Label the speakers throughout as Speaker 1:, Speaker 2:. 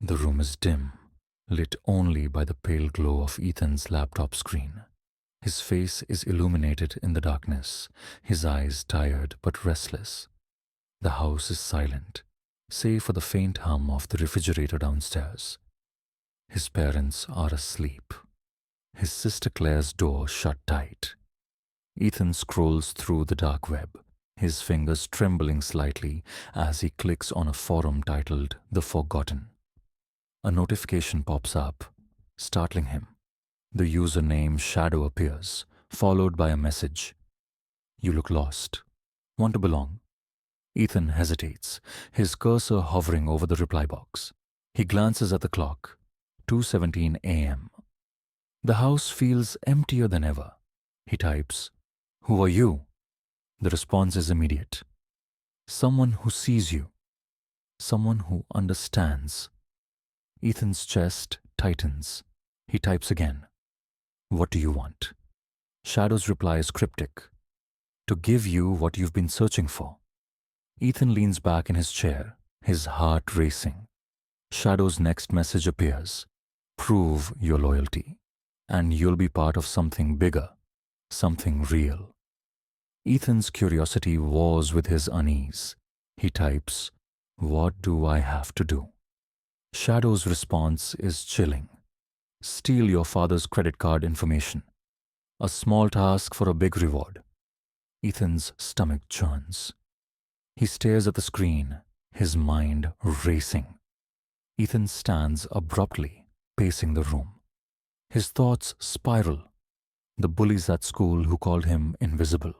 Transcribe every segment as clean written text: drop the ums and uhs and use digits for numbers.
Speaker 1: The room is dim, lit only by the pale glow of Ethan's laptop screen. His face is illuminated in the darkness, his eyes tired but restless. The house is silent, save for the faint hum of the refrigerator downstairs. His parents are asleep. His sister Claire's door shut tight. Ethan scrolls through the dark web, his fingers trembling slightly as he clicks on a forum titled The Forgotten. A notification pops up, startling him. The username Shadow appears, followed by a message. You look lost. Want to belong? Ethan hesitates, his cursor hovering over the reply box. He glances at the clock. 2:17 a.m. The house feels emptier than ever. He types, Who are you? The response is immediate. Someone who sees you. Someone who understands. Ethan's chest tightens. He types again. What do you want? Shadow's reply is cryptic. To give you what you've been searching for. Ethan leans back in his chair, his heart racing. Shadow's next message appears. Prove your loyalty, and you'll be part of something bigger, something real. Ethan's curiosity wars with his unease. He types, What do I have to do? Shadow's response is chilling. Steal your father's credit card information. A small task for a big reward. Ethan's stomach churns. He stares at the screen, his mind racing. Ethan stands abruptly, pacing the room. His thoughts spiral. The bullies at school who called him invisible.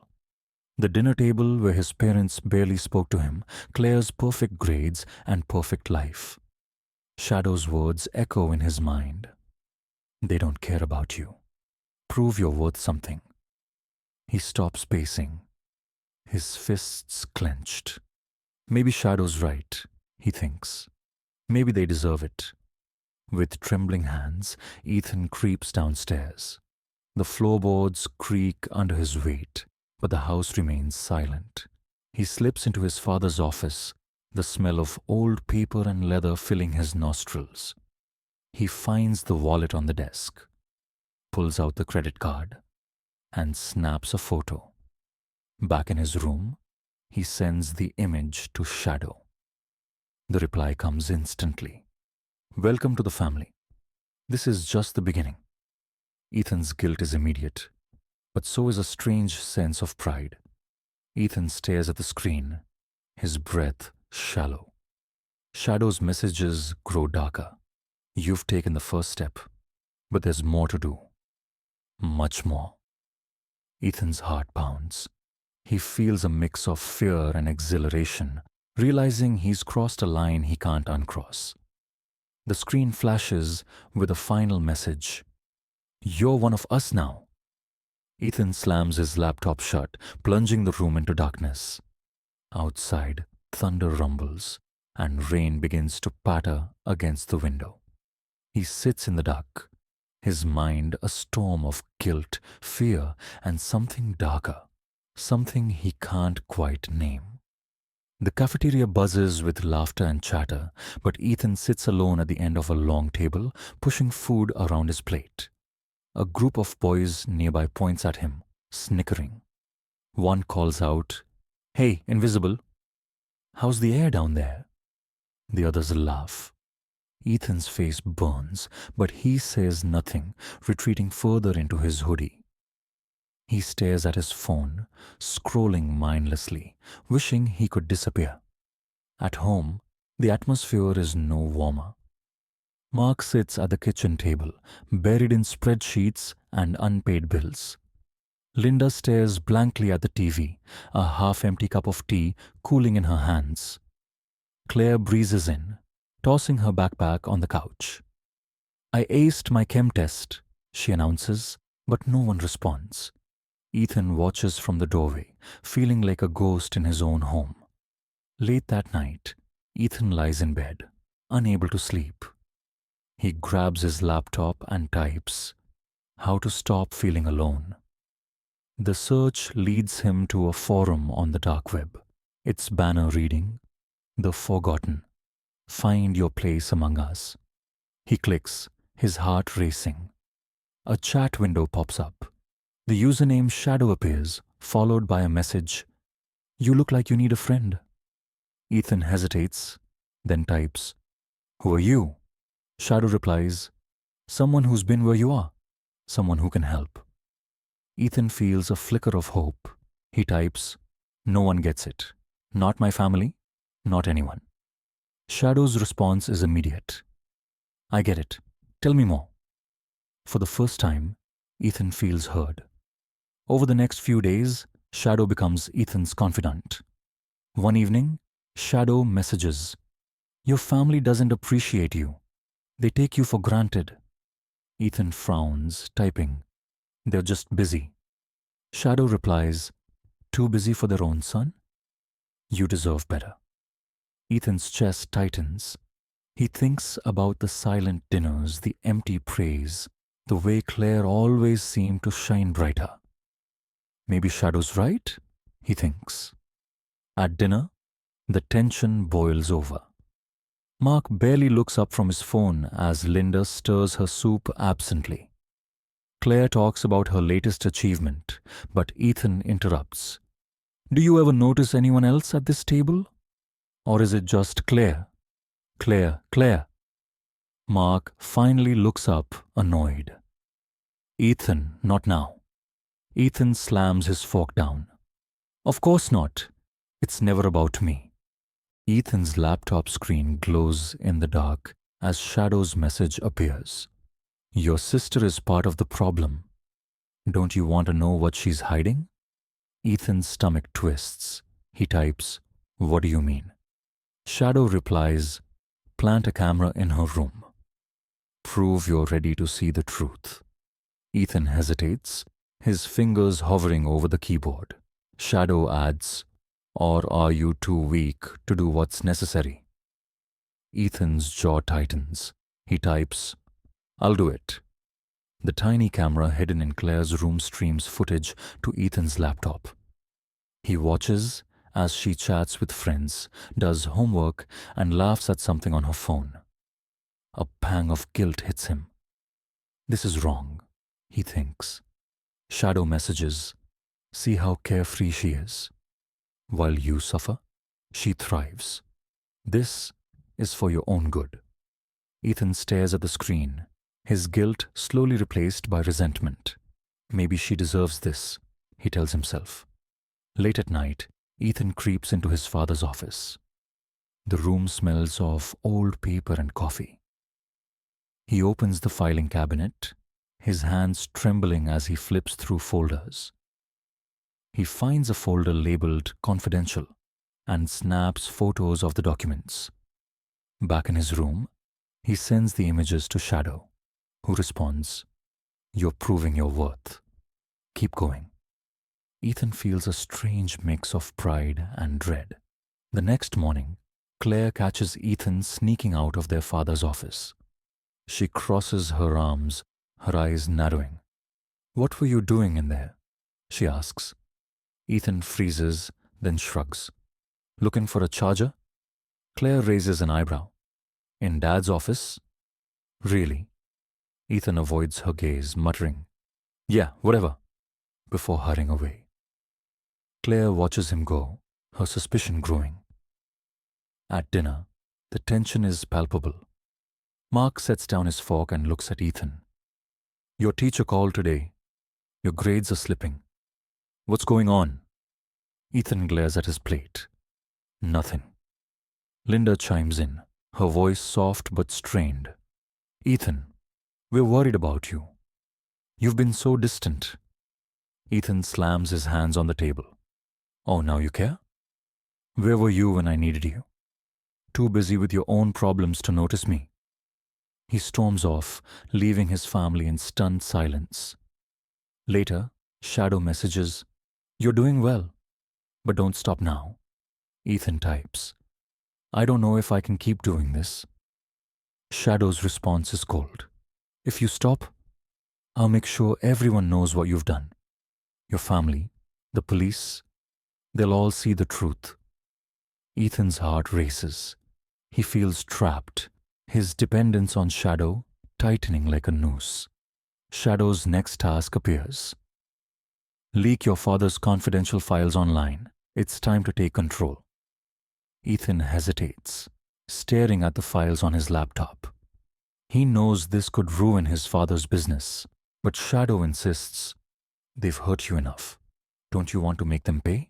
Speaker 1: The dinner table where his parents barely spoke to him, Claire's perfect grades and perfect life. Shadow's words echo in his mind. They don't care about you. Prove you're worth something. He stops pacing, his fists clenched. Maybe Shadow's right, he thinks. Maybe they deserve it. With trembling hands, Ethan creeps downstairs. The floorboards creak under his weight, but the house remains silent. He slips into his father's office, the smell of old paper and leather filling his nostrils. He finds the wallet on the desk, pulls out the credit card, and snaps a photo. Back in his room, he sends the image to Shadow. The reply comes instantly. Welcome to the family. This is just the beginning. Ethan's guilt is immediate, but so is a strange sense of pride. Ethan stares at the screen, his breath shallow. Shadow's messages grow darker. You've taken the first step, but there's more to do. Much more. Ethan's heart pounds. He feels a mix of fear and exhilaration, realizing he's crossed a line he can't uncross. The screen flashes with a final message. You're one of us now. Ethan slams his laptop shut, plunging the room into darkness. Outside, thunder rumbles, and rain begins to patter against the window. He sits in the dark, his mind a storm of guilt, fear, and something darker, something he can't quite name. The cafeteria buzzes with laughter and chatter, but Ethan sits alone at the end of a long table, pushing food around his plate. A group of boys nearby points at him, snickering. One calls out, Hey, invisible! How's the air down there? The others laugh. Ethan's face burns, but he says nothing, retreating further into his hoodie. He stares at his phone, scrolling mindlessly, wishing he could disappear. At home, the atmosphere is no warmer. Mark sits at the kitchen table, buried in spreadsheets and unpaid bills. Linda stares blankly at the TV, a half-empty cup of tea cooling in her hands. Claire breezes in, tossing her backpack on the couch. I aced my chem test, she announces, but no one responds. Ethan watches from the doorway, feeling like a ghost in his own home. Late that night, Ethan lies in bed, unable to sleep. He grabs his laptop and types, How to stop feeling alone. The search leads him to a forum on the dark web, its banner reading, The Forgotten. Find your place among us. He clicks, his heart racing. A chat window pops up. The username Shadow appears, followed by a message, "You look like you need a friend." Ethan hesitates, then types, "Who are you?" Shadow replies, "Someone who's been where you are, someone who can help." Ethan feels a flicker of hope. He types, "No one gets it. Not my family, not anyone." Shadow's response is immediate. "I get it. Tell me more." For the first time, Ethan feels heard. Over the next few days, Shadow becomes Ethan's confidant. One evening, Shadow messages, "Your family doesn't appreciate you. They take you for granted." Ethan frowns, typing, "They're just busy." Shadow replies, "Too busy for their own son? You deserve better." Ethan's chest tightens. He thinks about the silent dinners, the empty praise, the way Claire always seemed to shine brighter. Maybe Shadow's right, he thinks. At dinner, the tension boils over. Mark barely looks up from his phone as Linda stirs her soup absently. Claire talks about her latest achievement, but Ethan interrupts. "Do you ever notice anyone else at this table? Or is it just Claire? Claire, Claire." Mark finally looks up, annoyed. "Ethan, not now." Ethan slams his fork down. "Of course not. It's never about me." Ethan's laptop screen glows in the dark as Shadow's message appears. "Your sister is part of the problem. Don't you want to know what she's hiding?" Ethan's stomach twists. He types, "What do you mean?" Shadow replies, "Plant a camera in her room. Prove you're ready to see the truth." Ethan hesitates, his fingers hovering over the keyboard. Shadow adds, "Or are you too weak to do what's necessary?" Ethan's jaw tightens. He types, "I'll do it." The tiny camera hidden in Claire's room streams footage to Ethan's laptop. He watches as she chats with friends, does homework, and laughs at something on her phone. A pang of guilt hits him. This is wrong, he thinks. Shadow messages, "See how carefree she is. While you suffer, she thrives. This is for your own good." Ethan stares at the screen, his guilt slowly replaced by resentment. Maybe she deserves this, he tells himself. Late at night, Ethan creeps into his father's office. The room smells of old paper and coffee. He opens the filing cabinet, his hands trembling as he flips through folders. He finds a folder labeled "Confidential" and snaps photos of the documents. Back in his room, he sends the images to Shadow, who responds, "You're proving your worth. Keep going." Ethan feels a strange mix of pride and dread. The next morning, Claire catches Ethan sneaking out of their father's office. She crosses her arms, her eyes narrowing. "What were you doing in there?" she asks. Ethan freezes, then shrugs. "Looking for a charger?" Claire raises an eyebrow. "In Dad's office?" "Really?" Ethan avoids her gaze, muttering, "Yeah, whatever," before hurrying away. Claire watches him go, her suspicion growing. At dinner, the tension is palpable. Mark sets down his fork and looks at Ethan. "Your teacher called today. Your grades are slipping. What's going on?" Ethan glares at his plate. "Nothing." Linda chimes in, her voice soft but strained. "Ethan, we're worried about you. You've been so distant." Ethan slams his hands on the table. "Oh, now you care? Where were you when I needed you? Too busy with your own problems to notice me." He storms off, leaving his family in stunned silence. Later, Shadow messages, "You're doing well, but don't stop now." Ethan types, "I don't know if I can keep doing this." Shadow's response is cold. "If you stop, I'll make sure everyone knows what you've done. Your family, the police, they'll all see the truth." Ethan's heart races. He feels trapped, his dependence on Shadow tightening like a noose. Shadow's next task appears. Leak your father's confidential files online. It's time to take control. Ethan hesitates, staring at the files on his laptop. He knows this could ruin his father's business, but Shadow insists, they've hurt you enough. Don't you want to make them pay?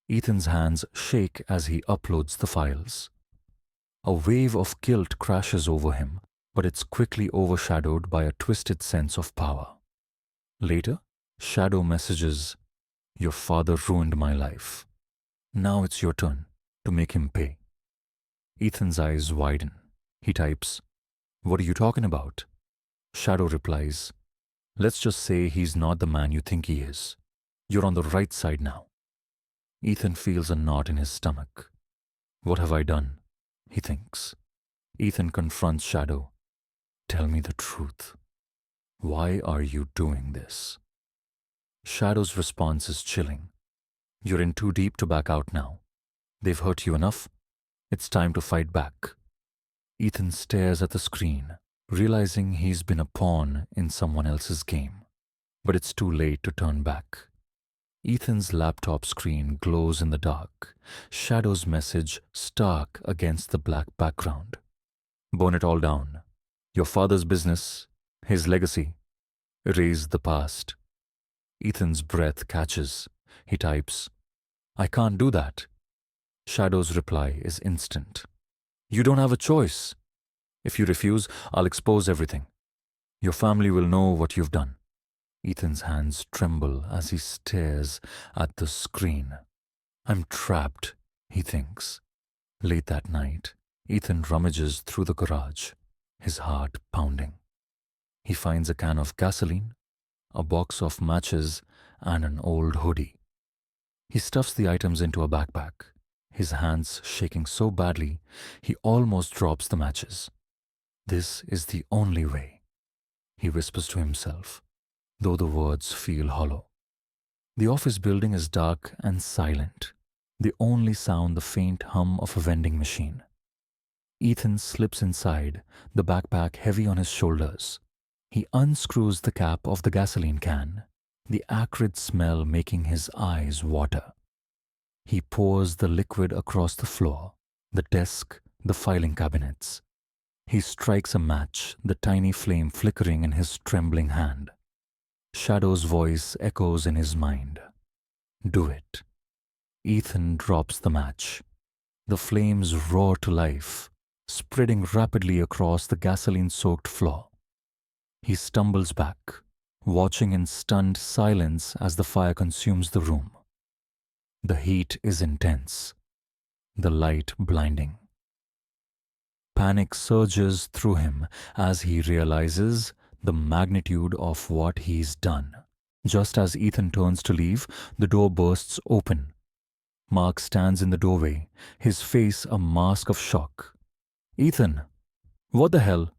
Speaker 1: Ethan's hands shake as he uploads the files. A wave of guilt crashes over him, but it's quickly overshadowed by a twisted sense of power. Later, Shadow messages, your father ruined my life. Now it's your turn to make him pay. Ethan's eyes widen. He types, what are you talking about? Shadow replies, let's just say he's not the man you think he is. You're on the right side now. Ethan feels a knot in his stomach. What have I done? He thinks. Ethan confronts Shadow. Tell me the truth. Why are you doing this? Shadow's response is chilling. You're in too deep to back out now. They've hurt you enough. It's time to fight back. Ethan stares at the screen, realizing he's been a pawn in someone else's game. But it's too late to turn back. Ethan's laptop screen glows in the dark, Shadow's message stark against the black background. Burn it all down. Your father's business, his legacy. Erase the past. Ethan's breath catches. He types, I can't do that. Shadow's reply is instant. You don't have a choice. If you refuse, I'll expose everything. Your family will know what you've done. Ethan's hands tremble as he stares at the screen. I'm trapped, he thinks. Late that night, Ethan rummages through the garage, his heart pounding. He finds a can of gasoline, a box of matches, and an old hoodie. He stuffs the items into a backpack, his hands shaking so badly he almost drops the matches. This is the only way, he whispers to himself, though the words feel hollow. The office building is dark and silent, the only sound the faint hum of a vending machine. Ethan slips inside, the backpack heavy on his shoulders. He unscrews the cap of the gasoline can, the acrid smell making his eyes water. He pours the liquid across the floor, the desk, the filing cabinets. He strikes a match, the tiny flame flickering in his trembling hand. Shadow's voice echoes in his mind. Do it. Ethan drops the match. The flames roar to life, spreading rapidly across the gasoline-soaked floor. He stumbles back, watching in stunned silence as the fire consumes the room. The heat is intense, the light blinding. Panic surges through him as he realizes the magnitude of what he's done. Just as Ethan turns to leave, the door bursts open. Mark stands in the doorway, his face a mask of shock. Ethan, what the hell?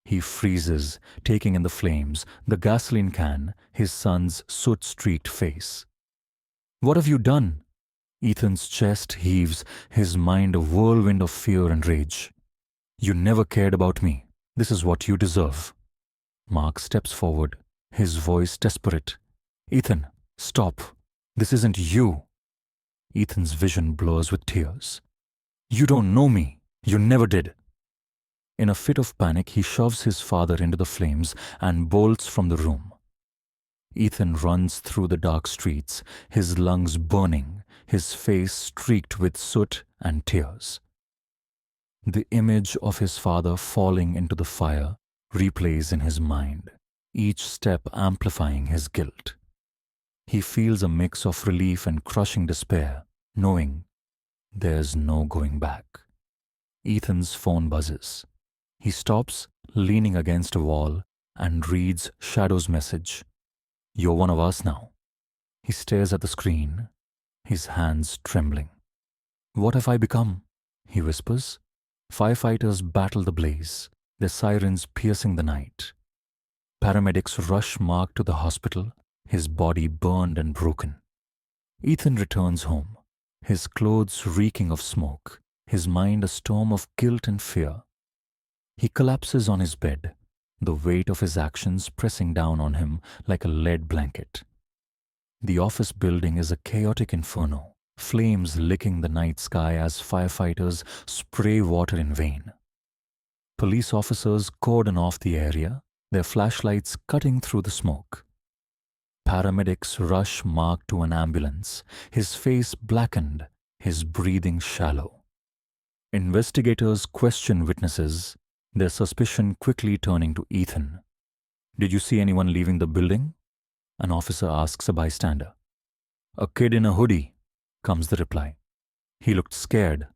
Speaker 1: He freezes, taking in the flames, the gasoline can, his son's soot-streaked face. What have you done? Ethan's chest heaves, his mind a whirlwind of fear and rage. You never cared about me. This is what you deserve. Mark steps forward, his voice desperate. Ethan, stop. This isn't you. Ethan's vision blurs with tears. You don't know me. You never did. In a fit of panic, he shoves his father into the flames and bolts from the room. Ethan runs through the dark streets, his lungs burning, his face streaked with soot and tears. The image of his father falling into the fire replays in his mind, each step amplifying his guilt. He feels a mix of relief and crushing despair, knowing there's no going back. Ethan's phone buzzes. He stops, leaning against a wall, and reads Shadow's message. You're one of us now. He stares at the screen, his hands trembling. What have I become? He whispers. Firefighters battle the blaze, their sirens piercing the night. Paramedics rush Mark to the hospital, his body burned and broken. Ethan returns home, his clothes reeking of smoke, his mind a storm of guilt and fear. He collapses on his bed, the weight of his actions pressing down on him like a lead blanket. The office building is a chaotic inferno, flames licking the night sky as firefighters spray water in vain. Police officers cordon off the area, their flashlights cutting through the smoke. Paramedics rush Mark to an ambulance, his face blackened, his breathing shallow. Investigators question witnesses, their suspicion quickly turning to Ethan. "Did you see anyone leaving the building?" an officer asks a bystander. "A kid in a hoodie," comes the reply. "He looked scared."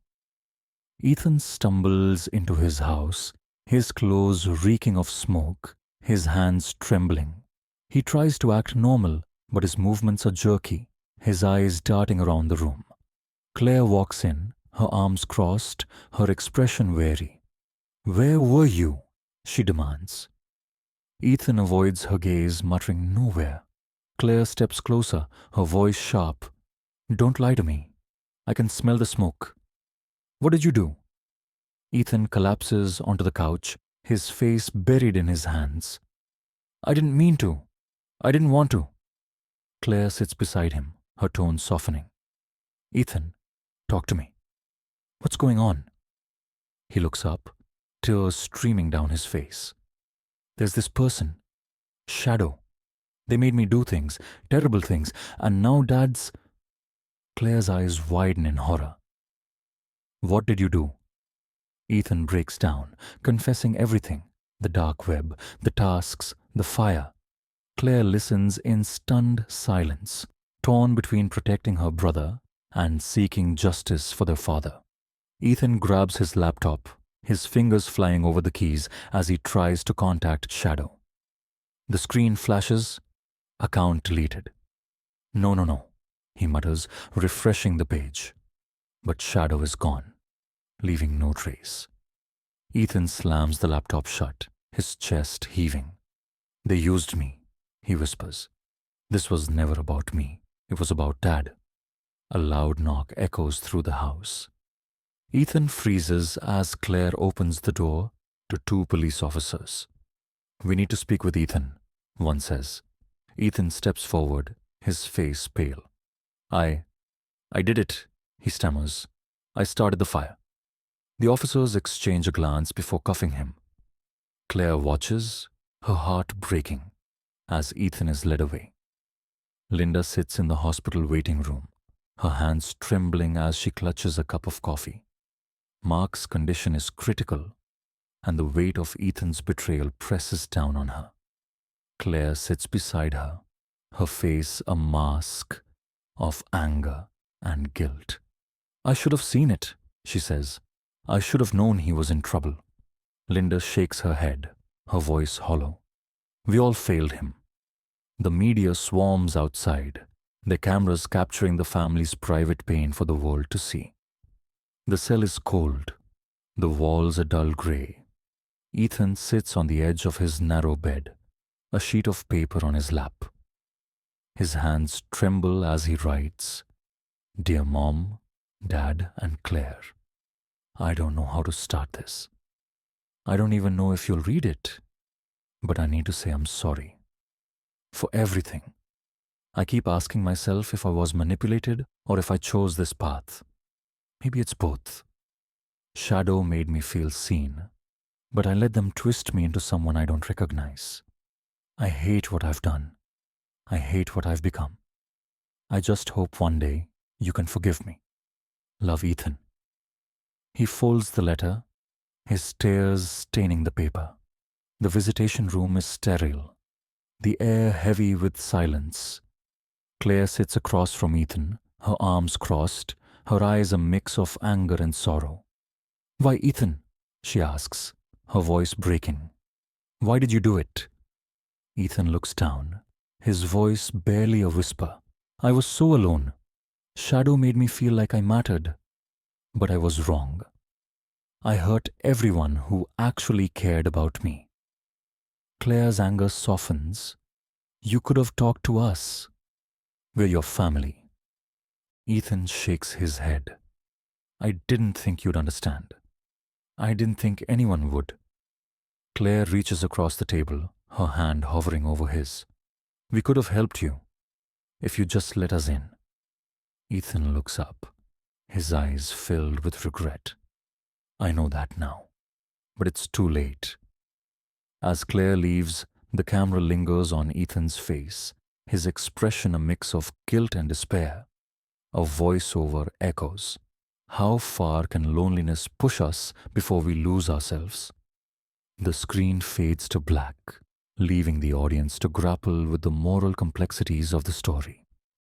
Speaker 1: Ethan stumbles into his house, his clothes reeking of smoke, his hands trembling. He tries to act normal, but his movements are jerky, his eyes darting around the room. Claire walks in, her arms crossed, her expression wary. "Where were you?" she demands. Ethan avoids her gaze, muttering "nowhere." Claire steps closer, her voice sharp. "Don't lie to me. I can smell the smoke." "What did you do?" Ethan collapses onto the couch, his face buried in his hands. "I didn't mean to. I didn't want to." Claire sits beside him, her tone softening. "Ethan, talk to me. What's going on?" He looks up, tears streaming down his face. "There's this person, Shadow. They made me do things, terrible things, and now Dad's—" Claire's eyes widen in horror. "What did you do?" Ethan breaks down, confessing everything, the dark web, the tasks, the fire. Claire listens in stunned silence, torn between protecting her brother and seeking justice for their father. Ethan grabs his laptop, his fingers flying over the keys as he tries to contact Shadow. The screen flashes, account deleted. No, he mutters, refreshing the page. But Shadow is gone, leaving no trace. Ethan slams the laptop shut, his chest heaving. "They used me," he whispers. "This was never about me. It was about Dad." A loud knock echoes through the house. Ethan freezes as Claire opens the door to two police officers. "We need to speak with Ethan," one says. Ethan steps forward, his face pale. I did it," he stammers. "I started the fire." The officers exchange a glance before cuffing him. Claire watches, her heart breaking, as Ethan is led away. Linda sits in the hospital waiting room, her hands trembling as she clutches a cup of coffee. Mark's condition is critical, and the weight of Ethan's betrayal presses down on her. Claire sits beside her, her face a mask of anger and guilt. "I should have seen it," she says. "I should have known he was in trouble." Linda shakes her head, her voice hollow. "We all failed him." The media swarms outside, their cameras capturing the family's private pain for the world to see. The cell is cold, the walls a dull grey. Ethan sits on the edge of his narrow bed, a sheet of paper on his lap. His hands tremble as he writes, "Dear Mom, Dad, and Claire, I don't know how to start this. I don't even know if you'll read it, but I need to say I'm sorry. For everything. I keep asking myself if I was manipulated or if I chose this path. Maybe it's both. Shadow made me feel seen, but I let them twist me into someone I don't recognize. I hate what I've done. I hate what I've become. I just hope one day you can forgive me. Love, Ethan." He folds the letter, his tears staining the paper. The visitation room is sterile, the air heavy with silence. Claire sits across from Ethan, her arms crossed, her eyes a mix of anger and sorrow. "Why, Ethan?" she asks, her voice breaking. "Why did you do it?" Ethan looks down, his voice barely a whisper. "I was so alone. Shadow made me feel like I mattered, but I was wrong. I hurt everyone who actually cared about me." Claire's anger softens. "You could have talked to us. We're your family." Ethan shakes his head. I didn't think you'd understand. I didn't think anyone would. Claire reaches across the table, her hand hovering over his. We could have helped you, if you just let us in. Ethan looks up, his eyes filled with regret. I know that now, but it's too late. As Claire leaves, the camera lingers on Ethan's face, his expression a mix of guilt and despair. A voiceover echoes. How far can loneliness push us before we lose ourselves? The screen fades to black, leaving the audience to grapple with the moral complexities of the story.